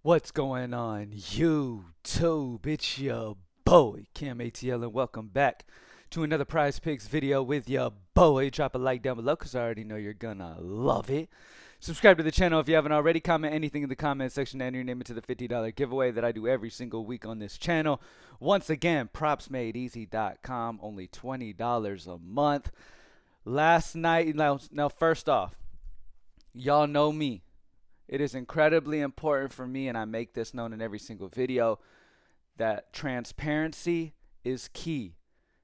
What's going on, YouTube? It's your boy, CamATL, and welcome back to another Prize Picks video with your boy. Drop a like down below because I already know you're gonna love it. Subscribe to the channel if you haven't already. Comment anything in the comment section to enter your name into the $50 giveaway that I do every single week on this channel. Once again, propsmadeeasy.com, only $20 a month. Last night, now first off, y'all know me. It is incredibly important for me, and I make this known in every single video, that transparency is key.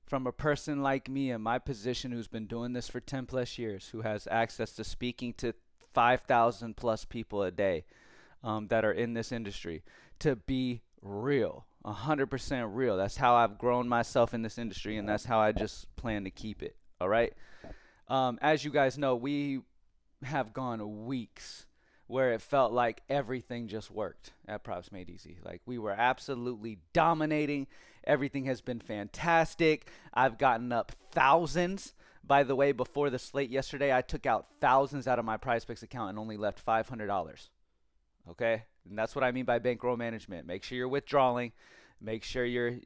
From a person like me in my position who's been doing this for 10 plus years, who has access to speaking to 5,000 plus people a day that are in this industry, to be real, 100% real. That's how I've grown myself in this industry, and that's how I just plan to keep it. All right. As you guys know, we have gone weeks where it felt like everything just worked at Props Made Easy. Like we were absolutely dominating. Everything has been fantastic. I've gotten up thousands. By the way, before the slate yesterday, I took out thousands out of my Prizepicks account and only left $500. Okay? And that's what I mean by bankroll management. Make sure you're withdrawing. Make sure you're,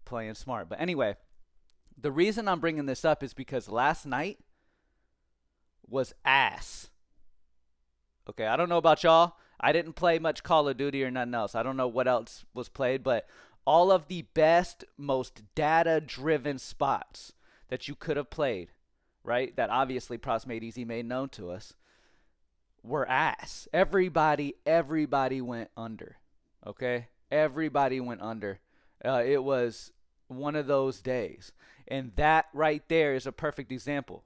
playing smart. But anyway, the reason I'm bringing this up is because last night was ass. Okay, I don't know about y'all. I didn't play much Call of Duty or nothing else. I don't know what else was played, but all of the best, most data-driven spots that you could have played, right, that obviously Props Made Easy made known to us, were ass. Everybody went under, okay? Everybody went under. It was one of those days. And that right there is a perfect example.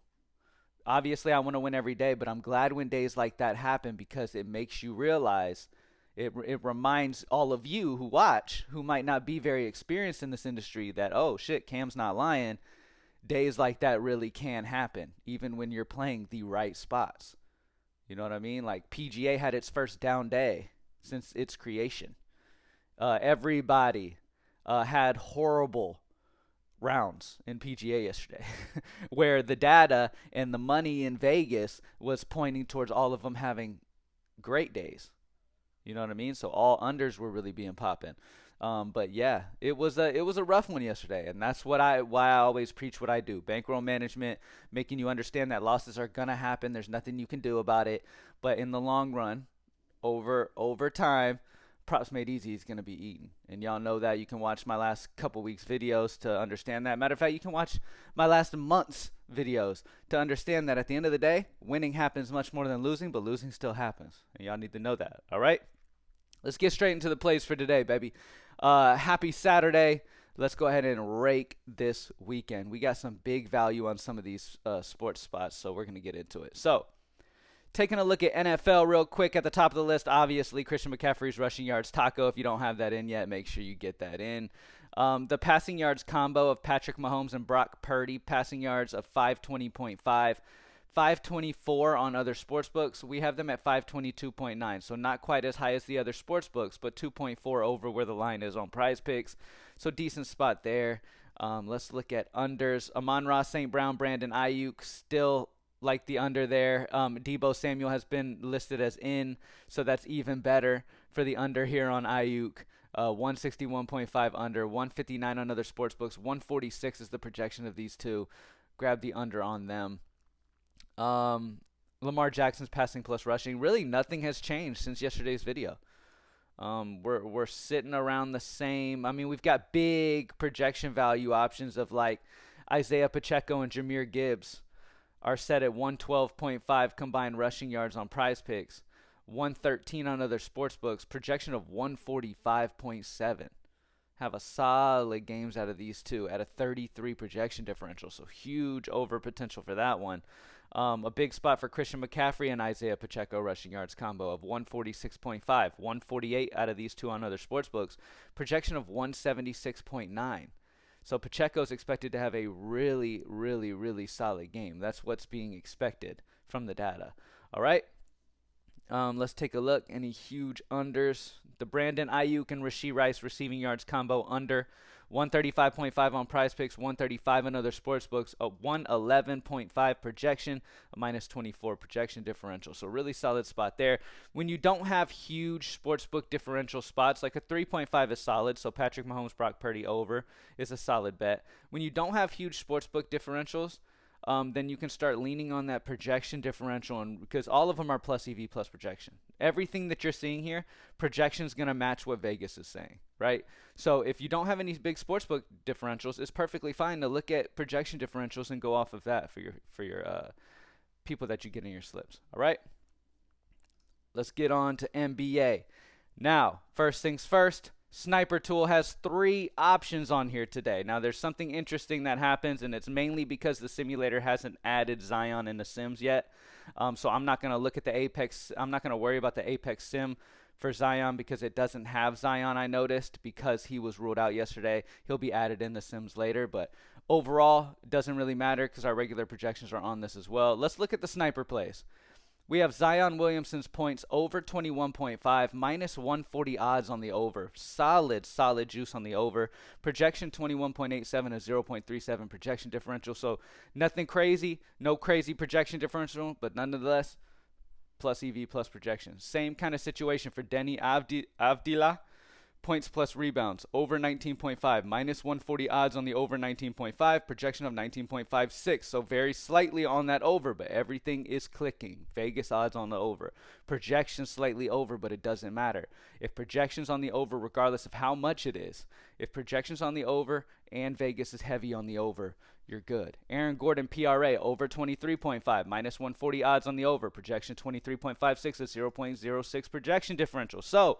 Obviously I want to win every day, but I'm glad when days like that happen because it makes you realize, it reminds all of you who watch, who might not be very experienced in this industry, that, oh shit, Cam's not lying. Days like that really can happen, even when you're playing the right spots. You know what I mean? Like PGA had its first down day since its creation. Everybody had horrible rounds in PGA yesterday, where the data and the money in Vegas was pointing towards all of them having great days. You know what I mean? So all unders were really being popping. But yeah, it was a rough one yesterday, and that's why I always preach what I do: bankroll management, making you understand that losses are gonna happen. There's nothing you can do about it, but in the long run, over time, Props Made Easy is going to be eaten. And y'all know that. You can watch my last couple weeks videos to understand that. Matter of fact, you can watch my last month's videos to understand that at the end of the day, winning happens much more than losing, but losing still happens. And y'all need to know that. All right? Let's get straight into the plays for today, baby. Happy Saturday. Let's go ahead and rake this weekend. We got some big value on some of these sports spots, so we're going to get into it. So, taking a look at NFL real quick at the top of the list, obviously Christian McCaffrey's rushing yards taco. If you don't have that in yet, make sure you get that in. The passing yards combo of Patrick Mahomes and Brock Purdy, passing yards of 520.5, 524 on other sports books. We have them at 522.9, so not quite as high as the other sports books, but 2.4 over where the line is on Prize Picks. So decent spot there. Let's look at unders. Amon-Ra St. Brown, Brandon Ayuk, still like the under there. Debo Samuel has been listed as in, so that's even better for the under here on Ayuk. 161.5 under, 159 on other sports books, 146 is the projection of these two. Grab the under on them. Lamar Jackson's passing plus rushing. Really, nothing has changed since yesterday's video. We're sitting around the same. I mean, we've got big projection value options of like Isaiah Pacheco and Jahmyr Gibbs are set at 112.5 combined rushing yards on Prize Picks, 113 on other sports books, projection of 145.7. Have a solid games out of these two at a 33 projection differential, so huge over potential for that one. A big spot for Christian McCaffrey and Isaiah Pacheco rushing yards combo of 146.5, 148 out of these two on other sports books, projection of 176.9. So Pacheco's expected to have a really, really, really solid game. That's what's being expected from the data. All right. Let's take a look. Any huge unders? The Brandon Ayuk and Rashee Rice receiving yards combo under 135.5 on Prizepicks, 135 on other sportsbooks, a 111.5 projection, a -24 projection differential. So really solid spot there. When you don't have huge sportsbook differential spots, like a 3.5 is solid. So Patrick Mahomes, Brock Purdy over is a solid bet. When you don't have huge sportsbook differentials, then you can start leaning on that projection differential, and because all of them are plus EV plus projection. Everything that you're seeing here, projection is going to match what Vegas is saying, right? So if you don't have any big sportsbook differentials, it's perfectly fine to look at projection differentials and go off of that for your people that you get in your slips. All right, let's get on to NBA. Now, first things first. Sniper Tool has 3 options on here today. Now, there's something interesting that happens, and it's mainly because the simulator hasn't added Zion in the sims yet. So I'm not going to look at the Apex. I'm not going to worry about the Apex sim for Zion because it doesn't have Zion, I noticed, because he was ruled out yesterday. He'll be added in the sims later, but overall, it doesn't really matter because our regular projections are on this as well. Let's look at the sniper plays. We have Zion Williamson's points over 21.5, -140 odds on the over. Solid juice on the over. Projection 21.87, a 0.37 projection differential. So nothing crazy, no crazy projection differential, but nonetheless, plus EV plus projection. Same kind of situation for Denny Avdila. Points plus rebounds, over 19.5, -140 odds on the over 19.5, projection of 19.56. So very slightly on that over, but everything is clicking. Vegas odds on the over. Projection slightly over, but it doesn't matter. If projection's on the over, regardless of how much it is, if projection's on the over and Vegas is heavy on the over, you're good. Aaron Gordon PRA over 23.5, -140 odds on the over, projection 23.56, a 0.06 projection differential. So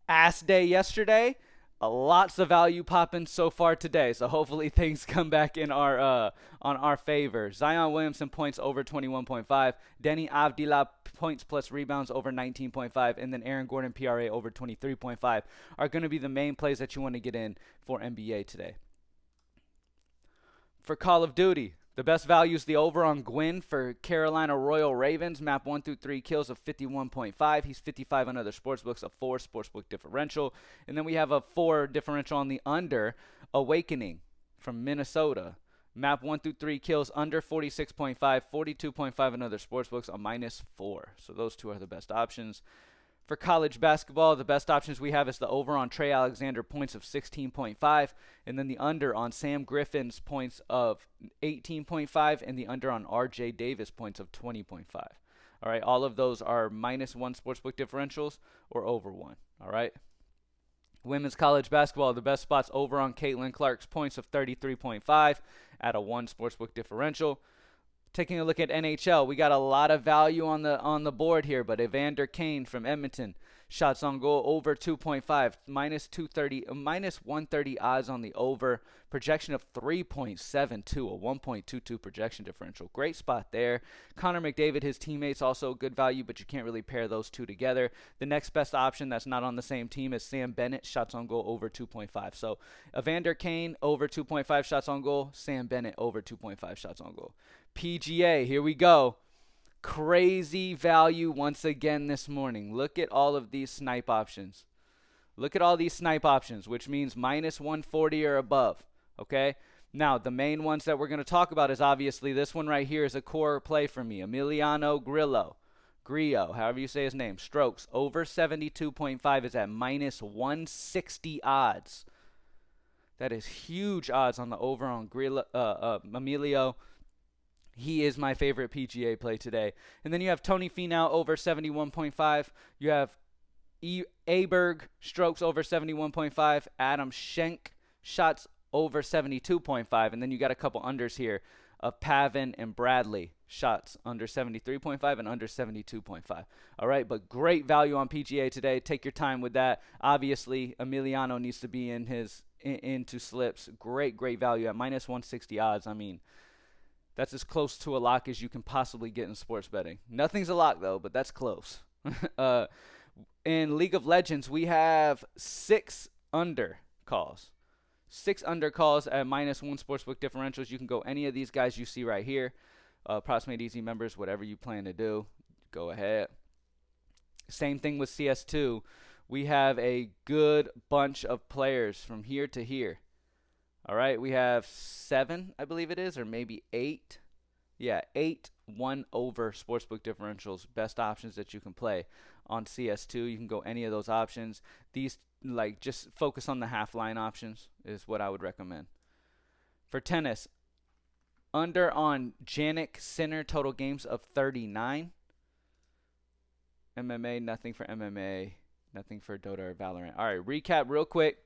ass day yesterday, lots of value popping so far today. So hopefully things come back in our on our favor. Zion Williamson points over 21.5, Denny Avdila points plus rebounds over 19.5, and then Aaron Gordon PRA over 23.5 are going to be the main plays that you want to get in for NBA today. For Call of Duty, the best value is the over on Gwyn for Carolina Royal Ravens. Map 1 through 3 kills of 51.5. He's 55 on other sportsbooks, a 4 sportsbook differential. And then we have a 4 differential on the under, Awakening from Minnesota. Map 1 through 3 kills under 46.5, 42.5 in other sportsbooks, a -4. So those 2 are the best options. For college basketball, the best options we have is the over on Trey Alexander points of 16.5, and then the under on Sam Griffin's points of 18.5, and the under on RJ Davis points of 20.5. All right, all of those are -1 sportsbook differentials or over 1. All right. Women's college basketball, the best spots over on Caitlin Clark's points of 33.5 at a 1 sportsbook differential. Taking a look at NHL, we got a lot of value on the board here, but Evander Kane from Edmonton, shots on goal over 2.5, -130 odds on the over, projection of 3.72, a 1.22 projection differential. Great spot there. Connor McDavid, his teammates, also good value, but you can't really pair those 2 together. The next best option that's not on the same team is Sam Bennett, shots on goal over 2.5. So Evander Kane over 2.5 shots on goal, Sam Bennett over 2.5 shots on goal. PGA, here we go. Crazy value once again this morning. Look at all of these snipe options. Look at all these snipe options, which means -140 or above. Okay? Now, the main ones that we're going to talk about is obviously this one right here is a core play for me. Emiliano Grillo, however you say his name. Strokes over 72.5 is at -160 odds. That is huge odds on the over on Emilio. He is my favorite PGA play today. And then you have Tony Finau over 71.5. You have Aberg, strokes over 71.5. Adam Schenk, shots over 72.5. And then you got a couple unders here of Pavin and Bradley, shots under 73.5 and under 72.5. All right, but great value on PGA today. Take your time with that. Obviously, Emiliano needs to be into slips. Great value at -160 odds. I mean, that's as close to a lock as you can possibly get in sports betting. Nothing's a lock, though, but that's close. In League of Legends, we have 6 under calls. 6 under calls at -1 sportsbook differentials. You can go any of these guys you see right here. Approximate Easy members, whatever you plan to do, go ahead. Same thing with CS2. We have a good bunch of players from here to here. All right, we have 7, I believe it is, or maybe 8. Yeah, 8 1 over sportsbook differentials, best options that you can play on CS2. You can go any of those options. These, like, just focus on the half line options is what I would recommend. For tennis, under on Janik Sinner total games of 39. MMA, nothing for MMA, nothing for Dota or Valorant. All right, recap real quick.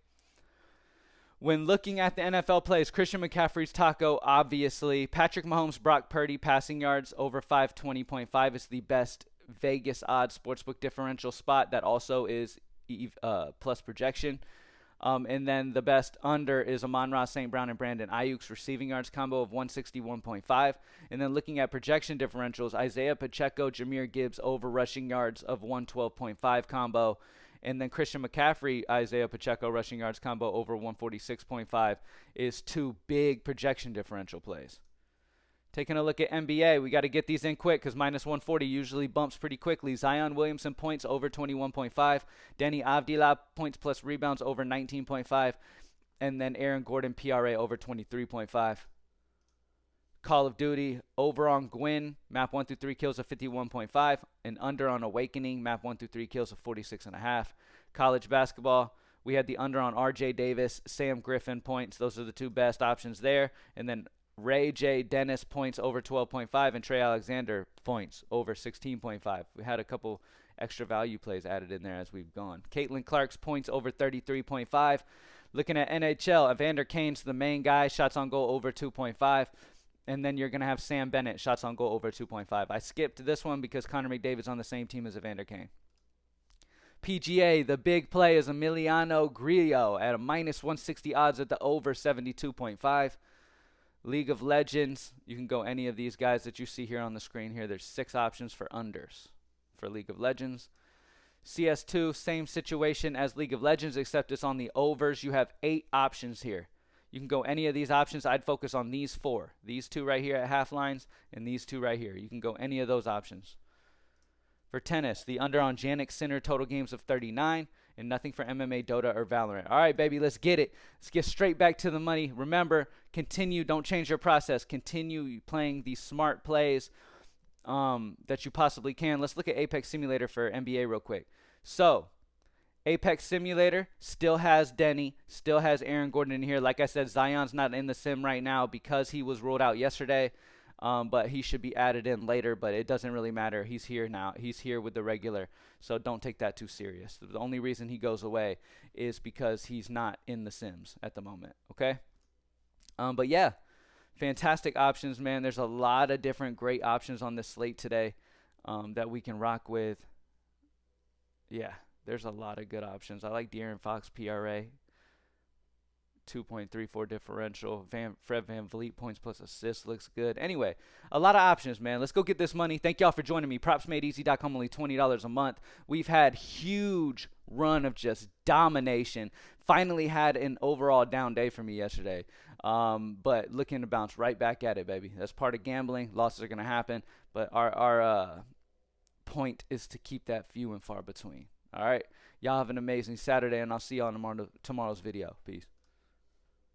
When looking at the NFL plays, Christian McCaffrey's taco, obviously. Patrick Mahomes, Brock Purdy, passing yards over 520.5 is the best Vegas odds sportsbook differential spot. That also is plus projection. And then the best under is Amon-Ra St. Brown and Brandon Ayuk's receiving yards combo of 161.5. And then looking at projection differentials, Isaiah Pacheco, Jahmyr Gibbs over rushing yards of 112.5 combo. And then Christian McCaffrey, Isaiah Pacheco rushing yards combo over 146.5 is 2 big projection differential plays. Taking a look at NBA, we got to get these in quick because minus 140 usually bumps pretty quickly. Zion Williamson points over 21.5. Danny Avdija points plus rebounds over 19.5. And then Aaron Gordon PRA over 23.5. Call of Duty, over on Gwyn, map 1 through 3 kills of 51.5. And under on Awakening, map 1 through 3 kills of 46.5. College basketball, we had the under on RJ Davis, Sam Griffin points. Those are the 2 best options there. And then Ray J. Dennis points over 12.5 and Trey Alexander points over 16.5. We had a couple extra value plays added in there as we've gone. Caitlin Clark's points over 33.5. Looking at NHL, Evander Kane's the main guy, shots on goal over 2.5. And then you're going to have Sam Bennett, shots on goal over 2.5. I skipped this one because Connor McDavid's on the same team as Evander Kane. PGA, the big play is Emiliano Grillo at a minus 160 odds at the over 72.5. League of Legends, you can go any of these guys that you see here on the screen here. There's 6 options for unders for League of Legends. CS2, same situation as League of Legends, except it's on the overs. You have 8 options here. You can go any of these options. I'd focus on these 4. These 2 right here at half lines and these 2 right here. You can go any of those options. For tennis, the under on Janik Sinner total games of 39 and nothing for MMA, Dota, or Valorant. All right, baby, let's get it. Let's get straight back to the money. Remember, continue. Don't change your process. Continue playing these smart plays that you possibly can. Let's look at Apex Simulator for NBA real quick. So, Apex Simulator still has Denny, still has Aaron Gordon in here. Like I said, Zion's not in the sim right now because he was ruled out yesterday. But he should be added in later, but it doesn't really matter. He's here now. He's here with the regular, so don't take that too serious. The only reason he goes away is because he's not in the Sims at the moment, okay? But yeah, fantastic options, man. There's a lot of different great options on this slate today that we can rock with. Yeah, there's a lot of good options. I like De'Aaron Fox PRA. 2.34 differential. Fred VanVleet points plus assists looks good. Anyway, a lot of options, man. Let's go get this money. Thank y'all for joining me. PropsMadeEasy.com, only $20 a month. We've had huge run of just domination. Finally had an overall down day for me yesterday. But looking to bounce right back at it, baby. That's part of gambling. Losses are going to happen. But our point is to keep that few and far between. All right? Y'all have an amazing Saturday, and I'll see y'all in tomorrow's video. Peace.